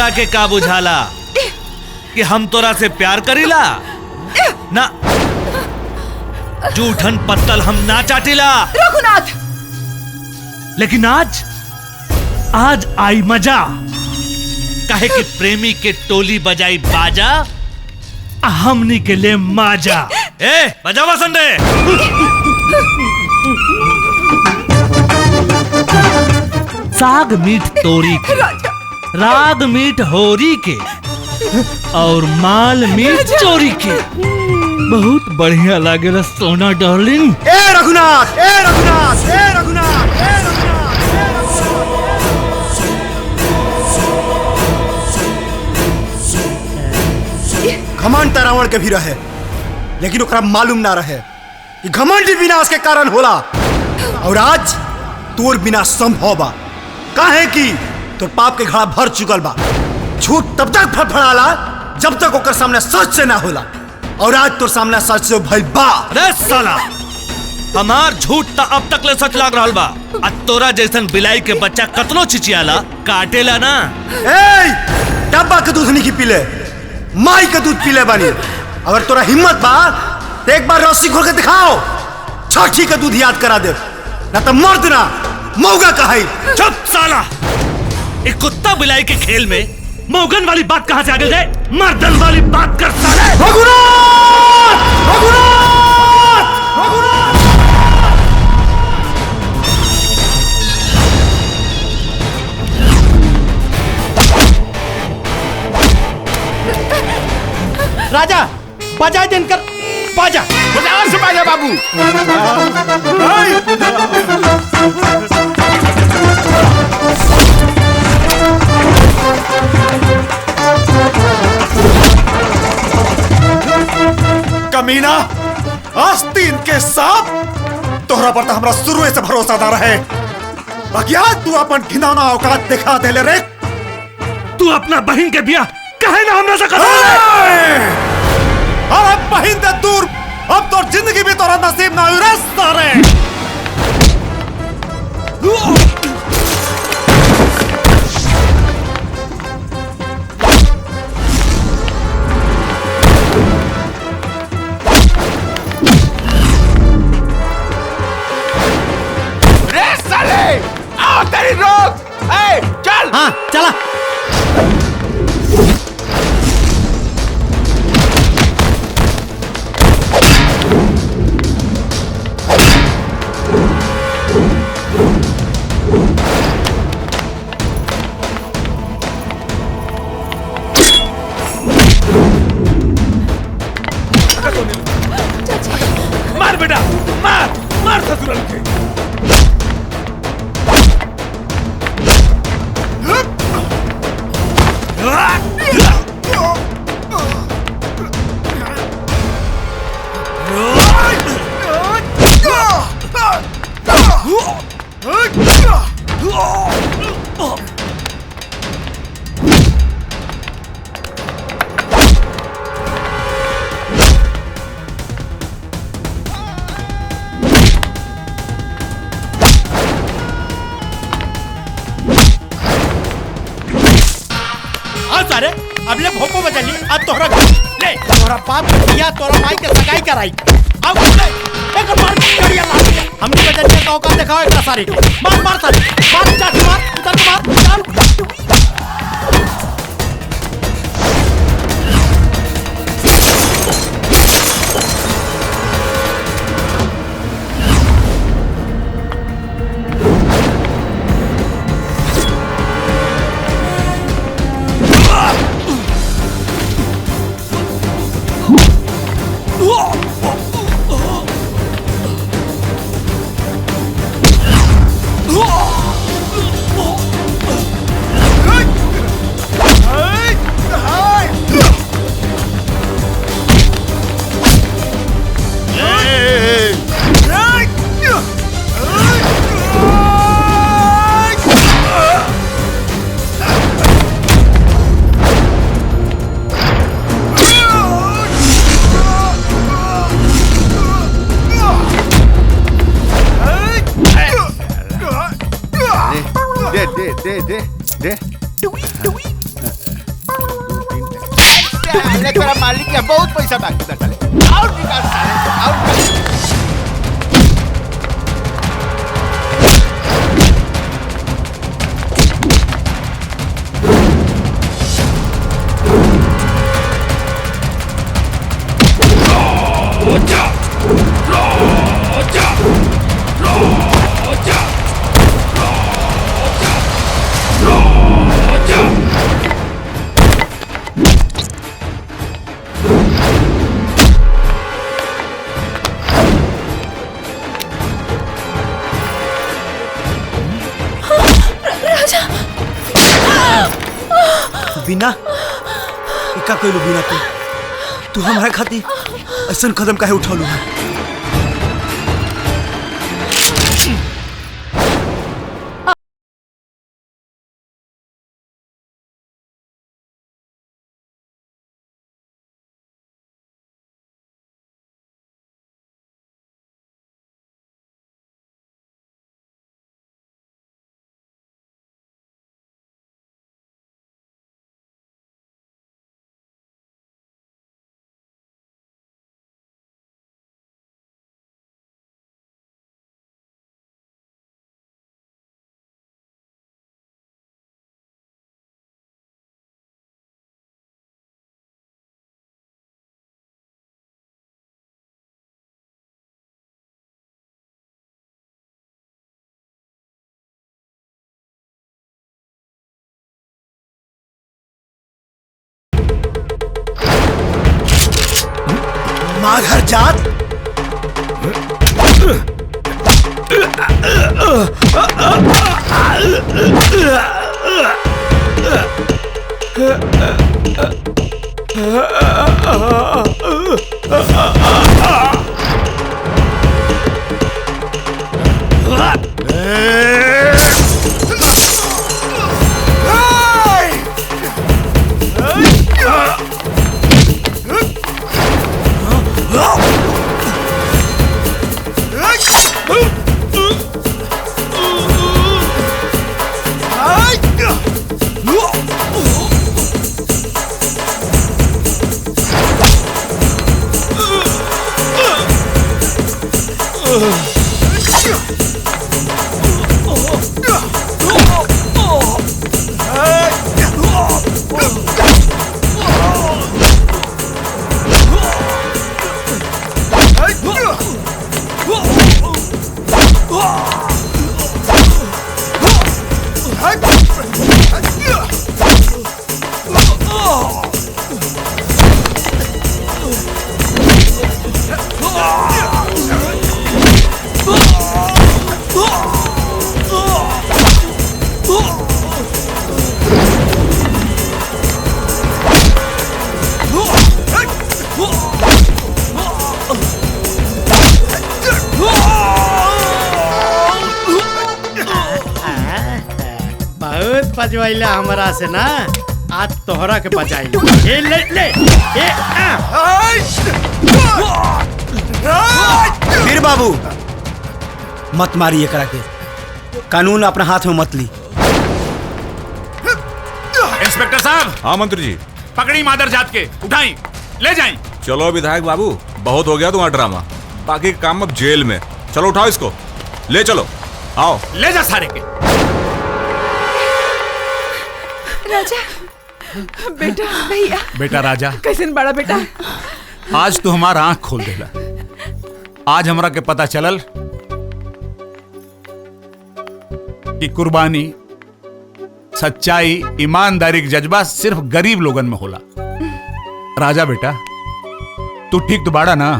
तोरा के का बुझाला कि हम तोरा से प्यार करीला ना? जूठन पत्तल हम ना चाटीला रघुनाथ। लेकिन आज आई मजा, काहे कि प्रेमी के टोली बजाई बाजा, हमनी के लिए माजा। ए बजावा संडे। साग मीठ तोरी के, राग मीठ होरी के, और माल मीठ चोरी के। बहुत बढ़िया लागेला सोना डार्लिंग। ए रघुनाथ, ए रघुनाथ, ए रघुनाथ, ए रघुनाथ। घमंड रावण के भी रहे, लेकिन ओकरा मालूम ना रहे कि घमंड विनाश के कारण होला। और आज तोर बिना संभव बा, काहे कि तोर पाप के घड़ा भर चुकल बा। झूठ तब तक फड़फड़ाला जब तक ओकर सामने सच से ना होला, और आज तोर सामने सच से भइल बा। अरे साला, हमार झूठ ता अब तक ले सच लाग रहल बा। आ तोरा जैसन बिलाई के बच्चा कतनो चिचियाला काटेला ना। ए डब्बा के दूध नहीं पीले, माई का दूध पीले बानी। अगर तोरा हिम्मत बा तो एक बार रस्सी खोल के दिखाओ, छठी का दूध याद करा दे, ना तो मर्द ना मौगा कहाई। चुप साला, एक कुत्ता बिलाई के खेल में मौगन वाली बात कहां से आ गई? मर्दन वाली बात कर साले। रघुनाथ, रघुनाथ, रघुनाथ। राजा बजा दिनकर, बाजा जोर से बाजा बाबू। कमीना, आस्तीन के सांप, तोहरा पर तो हमरा शुरू से भरोसा ना रहे। बाकी आज तू अपन घिनौना औकात दिखा दे ले रे। तू अपना बहन के बिया कहे ना हमरा से कर। अरे बहन दे दूर, अब तो जिंदगी भी तोरा नसीब ना हुई रे सारे। रे साले, आओ तेरी रोक। ए चल। हाँ चला। मार बेटा, मार मार ससुराल के। सारे अब ले भोपो बचली, अब तोहरा ले तोहरा बाप किया, तोहरा माई के सगाई कराई। अब ले एक मार करिया ला, हमने बचलिया का औकात दिखाओ एक सारी। मार मार सारी, मार चाची मार, उधर मार। बाकी है, बहुत पैसा बाकी था चले। और निकाल सारे को, और निकाल। बिना इका कोई बिना तू हमारे खातिर ऐसा कदम काहे उठौलू है? माधर जात पजवाइला हमरा से ना, आज तोहरा के बजाइला। ए ले ले ए वीर बाबू मत मारिए करा के, कानून अपना हाथ में मत ली। इंस्पेक्टर साहब। हाँ मंत्री जी। पकड़ी मादर जात के, उठाई ले जाई। चलो विधायक बाबू, बहुत हो गया तुम्हारा ड्रामा, बाकी काम अब जेल में। चलो उठाओ इसको, ले चलो, आओ ले जा सारे के। राजा बेटा, भैया बेटा राजा कैसन बड़ा बेटा, आज तो हमारा आंख खोल देला। आज हमरा के पता चलल कि कुर्बानी, सच्चाई, ईमानदारी के जज्बा सिर्फ गरीब लोगन में होला। राजा बेटा तू ठीक तो बाड़ा ना?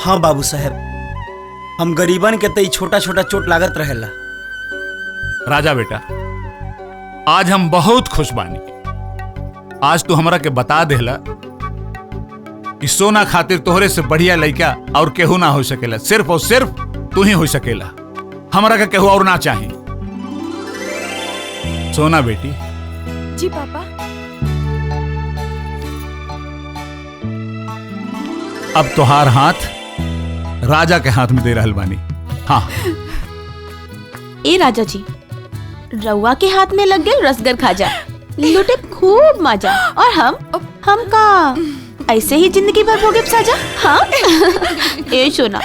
हाँ बाबू साहब, हम गरीबन के तई छोटा छोटा चोट लागत रहेला। राजा बेटा आज हम बहुत खुश बानी। आज तू हमरा के बता देला कि सोना खातिर तोहरे से बढ़िया लड़का और केहू ना हो सकेला, सिर्फ और सिर्फ तू ही हो सकेला। हमरा के केहू और ना चाही। सोना बेटी। जी पापा। अब तोहार हाथ राजा के हाथ में दे रहल बानी। हाँ ए राजा जी, रउआ के हाथ में लग गए रसगर खाजा, लुटे खूब मजा। और हम का ऐसे ही जिंदगी भर भोगे साजा। हाँ ए सोना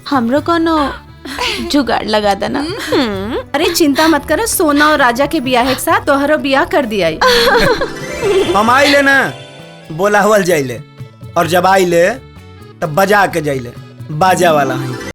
हमरो कोनो जुगाड़ लगा देना। अरे चिंता मत करो, सोना और राजा के बियाह एक साथ तोहरो बियाह कर दिया। हम आइले ना बोला हुआ जाइले, और जब आइले तब बजा के जाइले, बाजा वाला है।